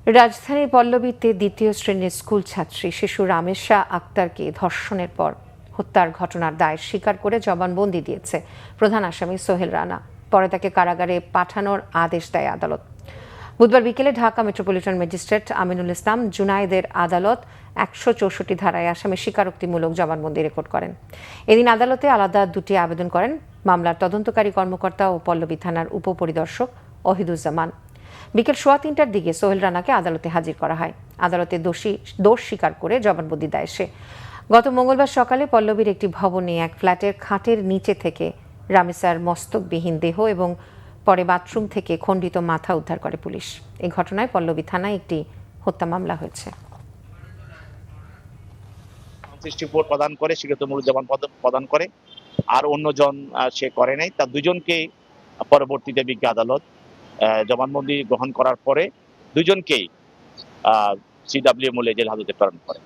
রাজধানীর পল্লবীতে দ্বিতীয় শ্রেণীর স্কুল ছাত্রী শিশু রামেশা আক্তারকে ধর্ষণের পর হত্যার ঘটনার দায় স্বীকার করে জবানবন্দি দিয়েছে প্রধান আসামি সোহেল রানা। পরে তাকে কারাগারে পাঠানোর আদেশ দেয় আদালত। বুধবার বিকেলে ঢাকা মেট্রোপলিটন ম্যাজিস্ট্রেট আমিনুল ইসলাম জুনায়েদের আদালত ১৬৪ ধারায় আসামি স্বীকারোক্তিমূলক জবানবন্দি রেকর্ড করেন। এদিন আদালতে আলাদা দুটি আবেদন করেন মামলার তদন্তকারী কর্মকর্তা ও পল্লবী থানার উপপরিদর্শক ওহিদুজ্জামান। বিকেল ৩:১টার দিকে সোহেল রানাকে আদালতে হাজির করা হয়। আদালতে দোষ স্বীকার করে জবানবন্দি দেয় সে। গত মঙ্গলবার সকালে পল্লবীর একটি ভবনে এক ফ্ল্যাটের খাটের নিচে থেকে রামেসার মস্তকবিহীন দেহ এবং পরে বাথরুম থেকে খণ্ডিত মাথা উদ্ধার করে পুলিশ। এই ঘটনায় পল্লবী থানায় একটি হত্যা মামলা হয়েছে। রিপোর্ট প্রদান করে স্বীকৃতিমূলক জবানবন্দি প্রদান করে, আর অন্যজন সে করে নাই। তার দুজনকে পরবর্তীতে বিজ্ঞ আদালত জবানবন্দি গ্রহণ করার পরে দুজনকেই সিডব্লিউ মূল্যে জেল হাজতে প্রেরণ করে।